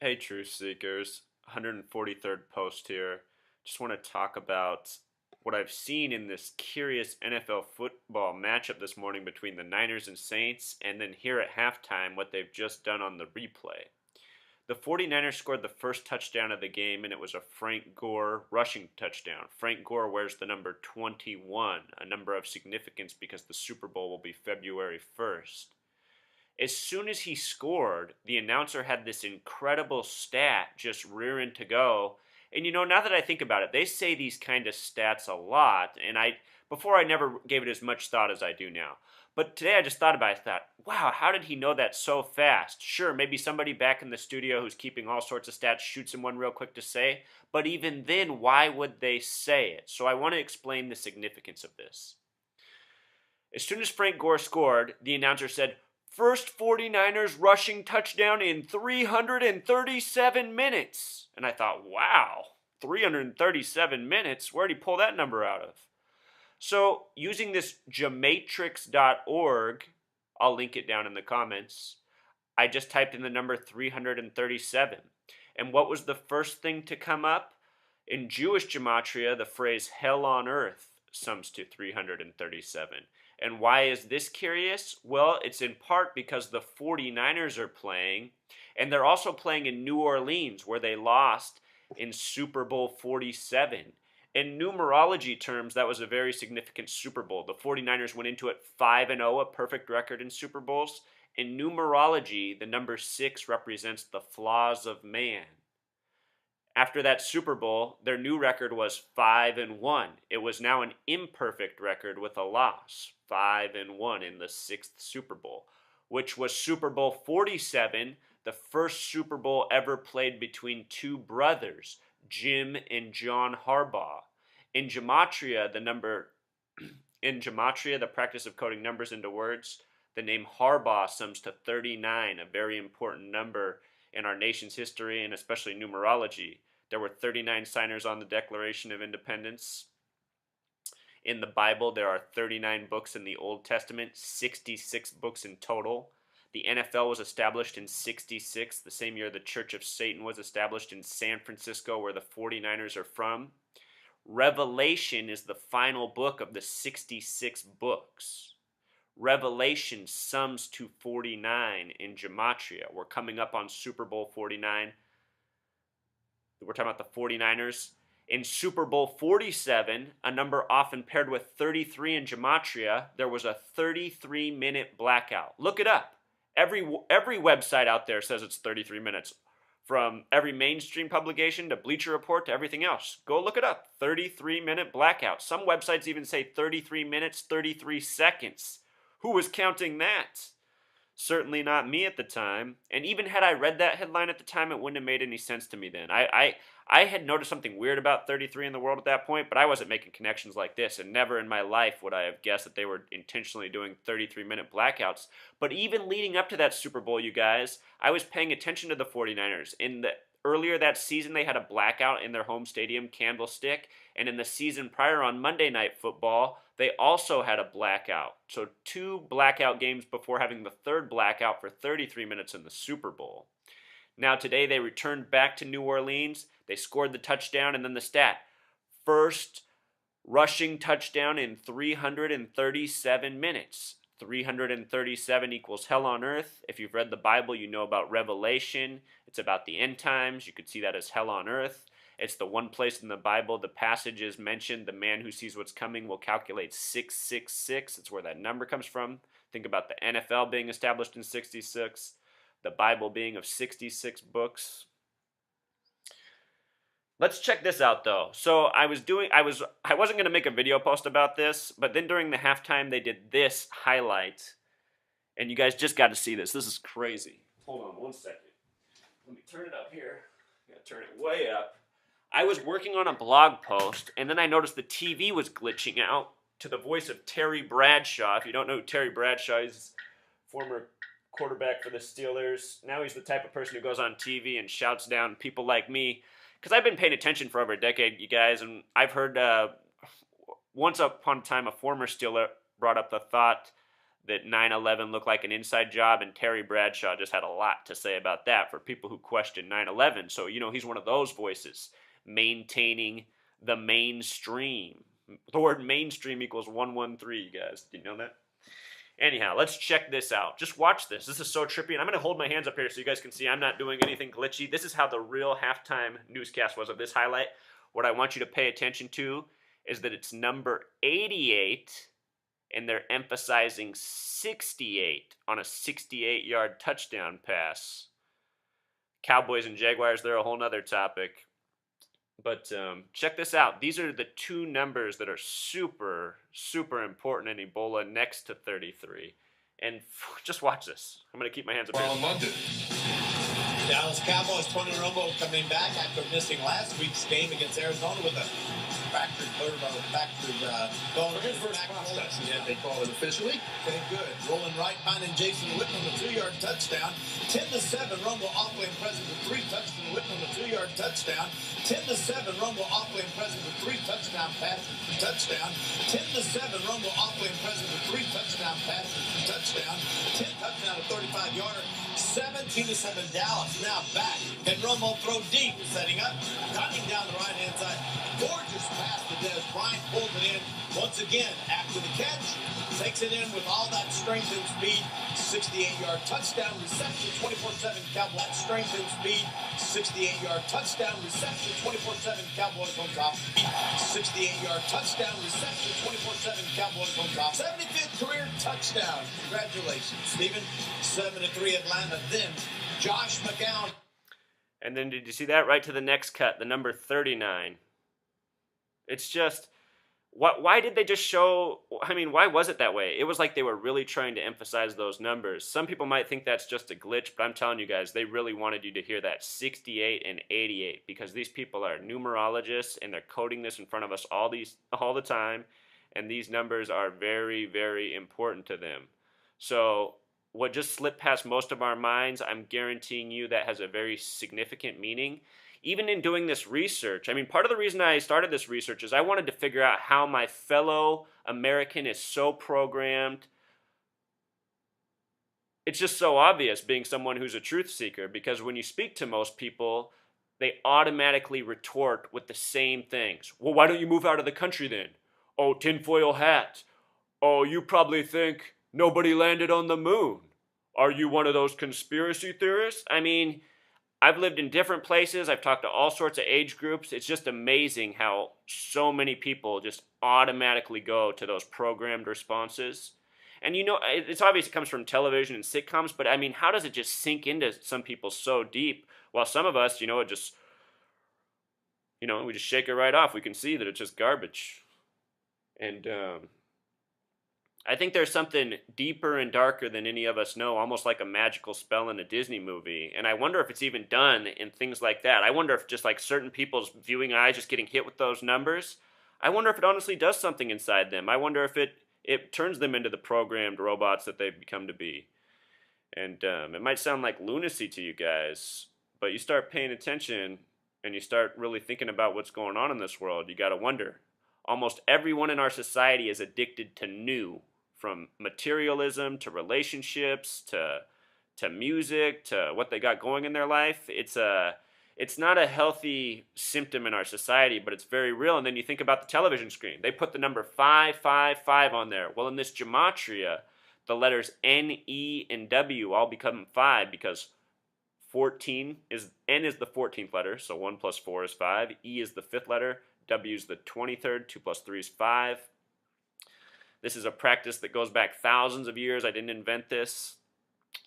Hey, Truth Seekers, 143rd post here. Just want to talk about what I've seen in this curious NFL football matchup this morning between the Niners and Saints, and then here at halftime, what they've just done on the replay. The 49ers scored the first touchdown of the game, and it was a Frank Gore rushing touchdown. Frank Gore wears the number 21, a number of significance because the Super Bowl will be February 1st. As soon as he scored, the announcer had this incredible stat just rearing to go. And now that I think about it, they say these kind of stats a lot, and before I never gave it as much thought as I do now. But today I just thought about it. I thought, wow, how did he know that so fast? Sure, maybe somebody back in the studio who's keeping all sorts of stats shoots him one real quick to say, but even then, why would they say it? So I want to explain the significance of this. As soon as Frank Gore scored, the announcer said, "First 49ers rushing touchdown in 337 minutes." And I thought, wow, 337 minutes? Where'd he pull that number out of? So using this gematrix.org, I'll link it down in the comments, I just typed in the number 337. And what was the first thing to come up? In Jewish gematria, the phrase hell on earth sums to 337. And why is this curious? Well, it's in part because the 49ers are playing, and they're also playing in New Orleans, where they lost in Super Bowl 47. In numerology terms, that was a very significant Super Bowl. The 49ers went into it 5-0, a perfect record in Super Bowls. In numerology, the number 6 represents the flaws of man. After that Super Bowl, their new record was 5-1. It was now an imperfect record with a loss, 5-1 in the 6th Super Bowl, which was Super Bowl 47, the first Super Bowl ever played between two brothers, Jim and John Harbaugh. In gematria, the practice of coding numbers into words, the name Harbaugh sums to 39, a very important number in our nation's history and especially numerology. There were 39 signers on the Declaration of Independence. In the Bible, there are 39 books in the Old Testament, 66 books in total. The NFL was established in 66, the same year the Church of Satan was established in San Francisco, where the 49ers are from. Revelation is the final book of the 66 books. Revelation sums to 49 in gematria. We're coming up on Super Bowl 49. We're talking about the 49ers. In Super Bowl 47, a number often paired with 33 in gematria, there was a 33-minute blackout. Look it up. Every website out there says it's 33 minutes. From every mainstream publication to Bleacher Report to everything else. Go look it up. 33-minute blackout. Some websites even say 33 minutes, 33 seconds. Who was counting that? Certainly not me at the time. And even had I read that headline at the time, it wouldn't have made any sense to me then. I had noticed something weird about 33 in the world at that point, but I wasn't making connections like this, and never in my life would I have guessed that they were intentionally doing 33-minute blackouts. But even leading up to that Super Bowl, you guys, I was paying attention to the 49ers. Earlier that season, they had a blackout in their home stadium, Candlestick, and in the season prior on Monday Night Football, they also had a blackout. So 2 blackout games before having the third blackout for 33 minutes in the Super Bowl. Now today they returned back to New Orleans. They scored the touchdown, and then the stat. First rushing touchdown in 337 minutes. 337 equals hell on earth. If you've read the Bible, you know about Revelation. It's about the end times. You could see that as hell on earth. It's the one place in the Bible the passage is mentioned. The man who sees what's coming will calculate 666. It's where that number comes from. Think about the NFL being established in 66. The Bible being of 66 books. Let's check this out though. So I wasn't going to make a video post about this, but then during the halftime they did this highlight, and you guys just got to see this. This is crazy. Hold on one second. Let me turn it up here. I got to turn it way up. I was working on a blog post, and then I noticed the TV was glitching out to the voice of Terry Bradshaw. If you don't know who Terry Bradshaw is, former quarterback for the Steelers. Now he's the type of person who goes on TV and shouts down people like me. Because I've been paying attention for over a decade, you guys, and I've heard once upon a time a former Steeler brought up the thought that 9/11 looked like an inside job, and Terry Bradshaw just had a lot to say about that for people who question 9/11. So, he's one of those voices maintaining the mainstream. The word mainstream equals 113, you guys. Did you know that? Anyhow, let's check this out. Just watch this. This is so trippy. And I'm going to hold my hands up here so you guys can see I'm not doing anything glitchy. This is how the real halftime newscast was of this highlight. What I want you to pay attention to is that it's number 88, and they're emphasizing 68 on a 68-yard touchdown pass. Cowboys and Jaguars, they're a whole nother topic. But check this out. These are the two numbers that are super, super important in Ebola next to 33. And just watch this. I'm going to keep my hands up here. London. Dallas Cowboys, Tony Romo coming back after missing last week's game against Arizona with a fractured bone. His first process, yeah, they call it officially. Okay, good. Rolling right, finding Jason Witten on the 2-yard touchdown. 10-7, Romo awfully impressive with 3 touchdowns. Witten on the 2-yard touchdown. 10-7, Romo awfully impressive with 3 touchdown passes for touchdown. 10-7, Romo awfully impressive with 3 touchdown passes for touchdown. 10 touchdown, a 35-yarder. 17-7 Dallas now back. Can Romo throw deep? Setting up, cutting down the right-hand side. Gorgeous pass to Dez Bryant. Pulls it in once again after the catch. Takes it in with all that strength and speed. 68-yard touchdown reception. 24-7 Cowboys. Strength and speed. 68-yard touchdown reception. 24-7 Cowboys on top. 68-yard touchdown reception. 24-7 Cowboys on top. 75th career touchdown. Congratulations, Stephen. 7-3 Atlanta. Then Josh McCown. And then did you see that? Right to the next cut, the number 39. It's just, why did they just show, why was it that way? It was like they were really trying to emphasize those numbers. Some people might think that's just a glitch, but I'm telling you guys, they really wanted you to hear that 68 and 88, because these people are numerologists, and they're coding this in front of us all the time, and these numbers are very, very important to them. So what just slipped past most of our minds, I'm guaranteeing you that has a very significant meaning. Even in doing this research, part of the reason I started this research is I wanted to figure out how my fellow American is so programmed. It's just so obvious, being someone who's a truth seeker, because when you speak to most people, they automatically retort with the same things. Well, why don't you move out of the country then? Oh, tinfoil hat. Oh, you probably think nobody landed on the moon. Are you one of those conspiracy theorists? I've lived in different places. I've talked to all sorts of age groups. It's just amazing how so many people just automatically go to those programmed responses. And it's obvious it comes from television and sitcoms, but how does it just sink into some people so deep? While some of us, we just shake it right off. We can see that it's just garbage. And I think there's something deeper and darker than any of us know, almost like a magical spell in a Disney movie. And I wonder if it's even done in things like that. I wonder if just like certain people's viewing eyes just getting hit with those numbers, I wonder if it honestly does something inside them. I wonder if it turns them into the programmed robots that they've become to be. And it might sound like lunacy to you guys, but you start paying attention and you start really thinking about what's going on in this world, you got to wonder. Almost everyone in our society is addicted to new. From materialism to relationships to music to what they got going in their life. It's not a healthy symptom in our society, but it's very real. And then you think about the television screen. They put the number 555 on there. Well, in this gematria, the letters N, E, and W all become 5 because 14 is N is the 14th letter, so 1 plus 4 is 5. E is the 5th letter. W is the 23rd. 2 plus 3 is 5. This is a practice that goes back thousands of years. I didn't invent this.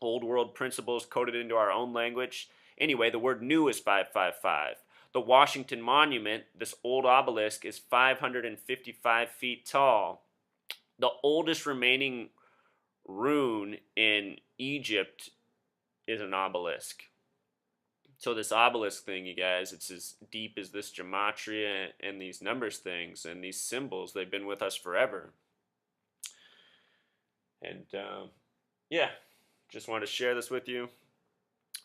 Old world principles coded into our own language. Anyway, the word new is 555. The Washington Monument, this old obelisk, is 555 feet tall. The oldest remaining rune in Egypt is an obelisk. So this obelisk thing, you guys, it's as deep as this gematria and these numbers things and these symbols. They've been with us forever. And just wanted to share this with you.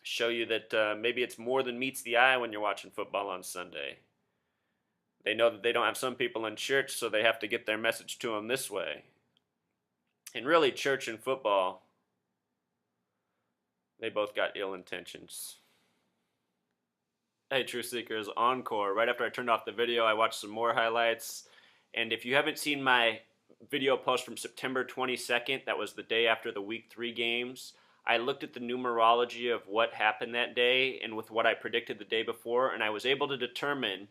Show you that maybe it's more than meets the eye when you're watching football on Sunday. They know that they don't have some people in church, so they have to get their message to them this way. And really, church and football, they both got ill intentions. Hey, Truth Seekers, encore. Right after I turned off the video, I watched some more highlights. And if you haven't seen my video post from September 22nd, that was the day after the Week 3 games, I looked at the numerology of what happened that day and with what I predicted the day before, and I was able to determine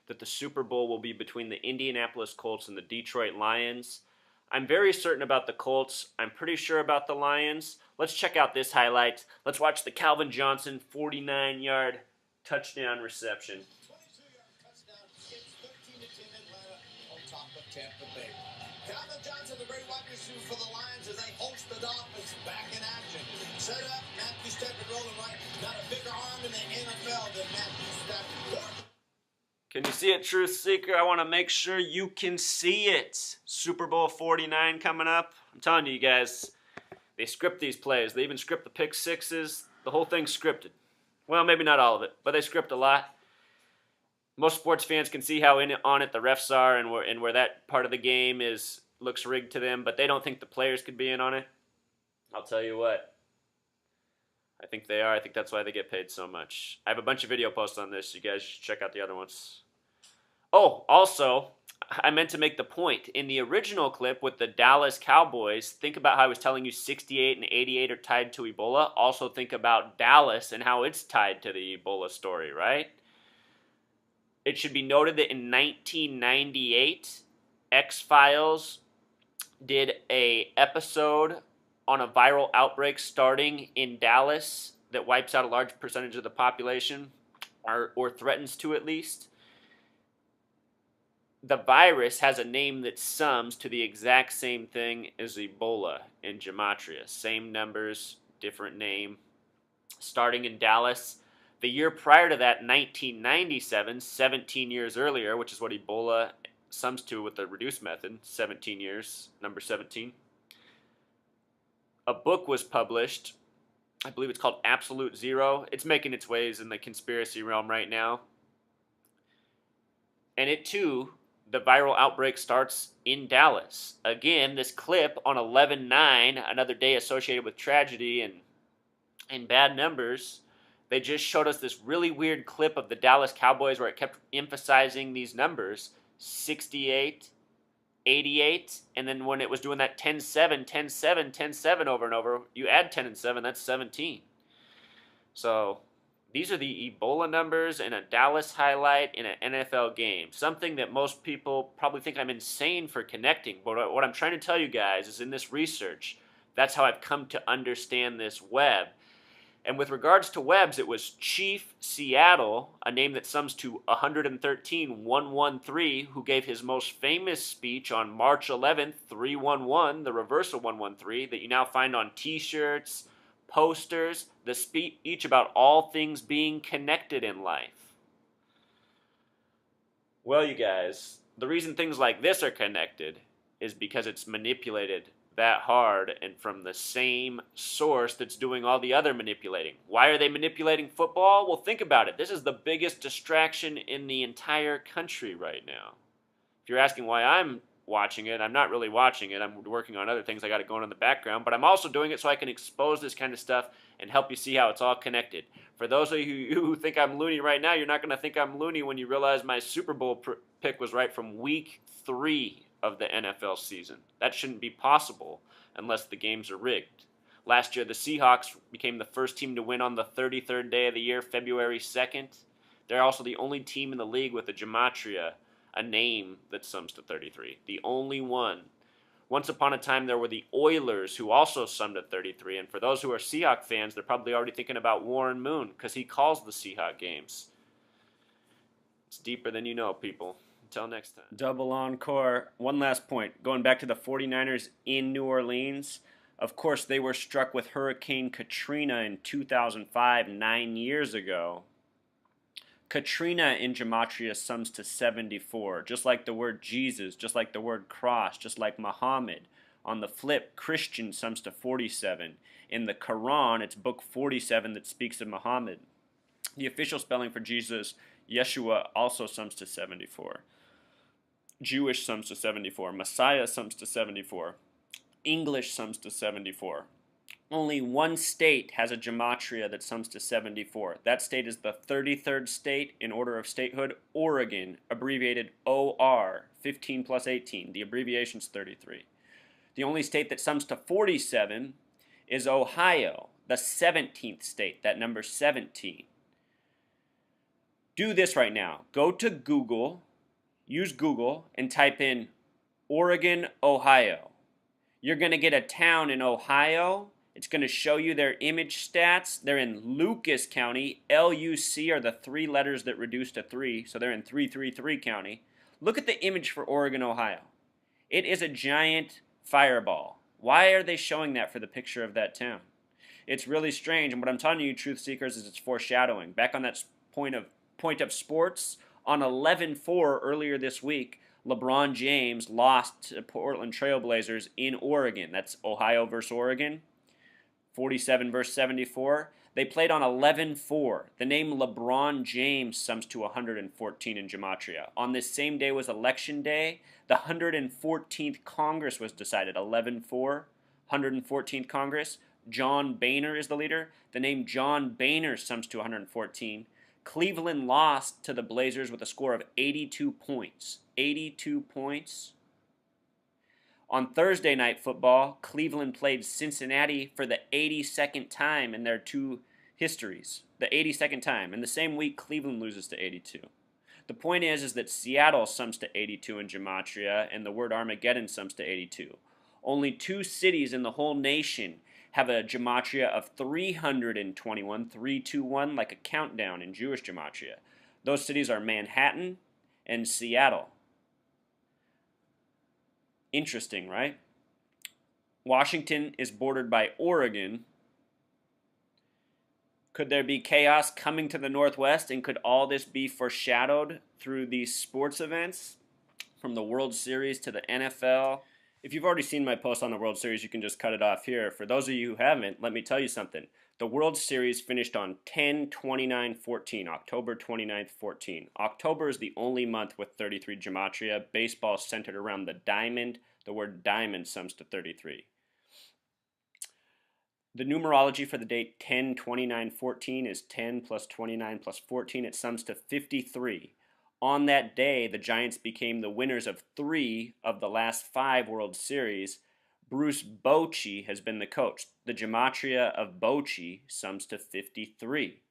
that the Super Bowl will be between the Indianapolis Colts and the Detroit Lions. I'm very certain about the Colts. I'm pretty sure about the Lions. Let's check out this highlight. Let's watch the Calvin Johnson 49-yard touchdown reception. 22-yard touchdown. It's 13-10 Atlanta on top of Tampa Bay. Calvin Johnson, the great wide receiver for the Lions, as they host the Dolphins back in action. Set up, Matthew Stafford rolling right. Got a bigger arm in the NFL than Matthew Stafford. Can you see it, Truth Seeker? I want to make sure you can see it. Super Bowl 49 coming up. I'm telling you guys, they script these plays. They even script the pick sixes. The whole thing's scripted. Well, maybe not all of it, but they script a lot. Most sports fans can see how on it the refs are and where that part of the game looks rigged to them, but they don't think the players could be in on it. I'll tell you what. I think they are. I think that's why they get paid so much. I have a bunch of video posts on this. You guys should check out the other ones. Oh, also, I meant to make the point. In the original clip with the Dallas Cowboys, think about how I was telling you 68 and 88 are tied to Ebola. Also think about Dallas and how it's tied to the Ebola story, right? It should be noted that in 1998, X-Files did a episode on a viral outbreak starting in Dallas that wipes out a large percentage of the population, or threatens to at least. The virus has a name that sums to the exact same thing as Ebola in gematria. Same numbers, different name. Starting in Dallas. The year prior to that, 1997, 17 years earlier, which is what Ebola sums to with the reduced method, 17 years, number 17. A book was published, I believe it's called Absolute Zero. It's making its ways in the conspiracy realm right now. And it too, the viral outbreak starts in Dallas. Again, this clip on 11/9, another day associated with tragedy and bad numbers, they just showed us this really weird clip of the Dallas Cowboys where it kept emphasizing these numbers, 68, 88, and then when it was doing that 10-7, 10-7, 10-7 over and over, you add 10 and 7, that's 17. So these are the Ebola numbers in a Dallas highlight in an NFL game. Something that most people probably think I'm insane for connecting. But what I'm trying to tell you guys is in this research, that's how I've come to understand this web. And with regards to webs, it was Chief Seattle, a name that sums to 113, who gave his most famous speech on March 11th, 311, the reverse of 113, that you now find on t-shirts, posters, the speech about all things being connected in life. Well, you guys, the reason things like this are connected is because it's manipulated that hard and from the same source that's doing all the other manipulating. Why are they manipulating football? Well, think about it. This is the biggest distraction in the entire country right now. If you're asking why I'm watching it, I'm not really watching it. I'm working on other things. I got it going in the background, but I'm also doing it so I can expose this kind of stuff and help you see how it's all connected. For those of you who think I'm loony right now, you're not going to think I'm loony when you realize my Super Bowl pick was right from week 3 of the NFL season. That shouldn't be possible unless the games are rigged. Last year, the Seahawks became the first team to win on the 33rd day of the year, February 2nd. They're also the only team in the league with a gematria, a name that sums to 33. The only one. Once upon a time, there were the Oilers, who also summed to 33. And for those who are Seahawk fans, they're probably already thinking about Warren Moon, because he calls the Seahawk games. It's deeper than you know, people. Until next time. Double encore. One last point. Going back to the 49ers in New Orleans. Of course, they were struck with Hurricane Katrina in 2005, 9 years ago. Katrina in gematria sums to 74, just like the word Jesus, just like the word cross, just like Muhammad. On the flip, Christian sums to 47. In the Quran, it's book 47 that speaks of Muhammad. The official spelling for Jesus, Yeshua, also sums to 74. Jewish sums to 74. Messiah sums to 74. English sums to 74. Only one state has a gematria that sums to 74. That state is the 33rd state in order of statehood, Oregon, abbreviated OR, 15 plus 18. The abbreviation's 33. The only state that sums to 47 is Ohio, the 17th state, that number 17. Do this right now. Go to Google, use Google, and type in Oregon, Ohio. You're going to get a town in Ohio. It's going to show you their image stats. They're in Lucas County. LUC are the three letters that reduce to 3, so they're in 333 County. Look at the image for Oregon, Ohio. It is a giant fireball. Why are they showing that for the picture of that town? It's really strange, and what I'm telling you, truth seekers, is it's foreshadowing. Back on that point of sports, on 11-4 earlier this week, LeBron James lost to Portland Trailblazers in Oregon. That's Ohio versus Oregon, 47 versus 74. They played on 11-4. The name LeBron James sums to 114 in gematria. On this same day was Election Day. The 114th Congress was decided, 11-4, 114th Congress. John Boehner is the leader. The name John Boehner sums to 114. Cleveland lost to the Blazers with a score of 82 points. 82 points. On Thursday Night Football, Cleveland played Cincinnati for the 82nd time in their two histories. The 82nd time. In the same week, Cleveland loses to 82. The point is that Seattle sums to 82 in gematria, and the word Armageddon sums to 82. Only two cities in the whole nation have a gematria of 321, 321, like a countdown in Jewish gematria. Those cities are Manhattan and Seattle. Interesting, right? Washington is bordered by Oregon. Could there be chaos coming to the Northwest, and could all this be foreshadowed through these sports events? From the World Series to the NFL. If you've already seen my post on the World Series, you can just cut it off here. For those of you who haven't, let me tell you something. The World Series finished on 10/29/14, October 29th, 14. October is the only month with 33 gematria. Baseball is centered around the diamond. The word diamond sums to 33. The numerology for the date 10/29/14 is 10 plus 29 plus 14. It sums to 53. On that day, the Giants became the winners of 3 of the last 5 World Series. Bruce Bochy has been the coach. The gematria of Bochy sums to 53.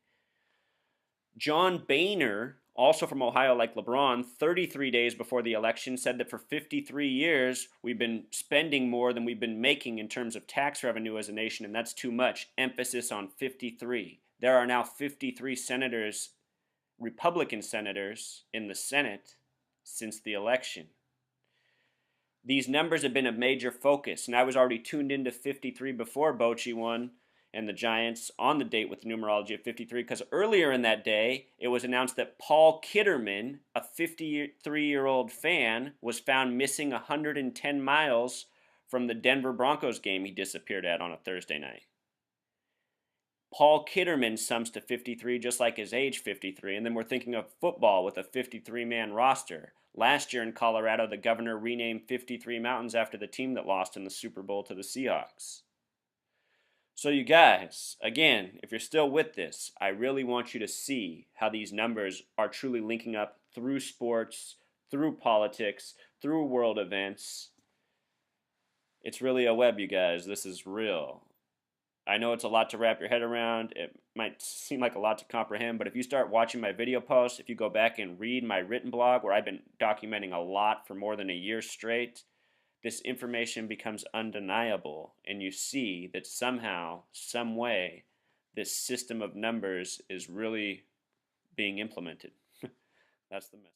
John Boehner, also from Ohio like LeBron, 33 days before the election, said that for 53 years we've been spending more than we've been making in terms of tax revenue as a nation, and that's too much. Emphasis on 53. There are now 53 senators, Republican senators, in the Senate since the election. These numbers have been a major focus, and I was already tuned into 53 before Bochy won and the Giants on the date with the numerology of 53, because earlier in that day, it was announced that Paul Kitterman, a 53-year-old fan, was found missing 110 miles from the Denver Broncos game he disappeared at on a Thursday night. Paul Kitterman sums to 53, just like his age, 53. And then we're thinking of football with a 53-man roster. Last year in Colorado, the governor renamed 53 mountains after the team that lost in the Super Bowl to the Seahawks. So you guys, again, if you're still with this, I really want you to see how these numbers are truly linking up through sports, through politics, through world events. It's really a web, you guys. This is real. I know it's a lot to wrap your head around. It might seem like a lot to comprehend, but if you start watching my video posts, if you go back and read my written blog where I've been documenting a lot for more than a year straight, this information becomes undeniable, and you see that somehow, some way, this system of numbers is really being implemented. That's the message.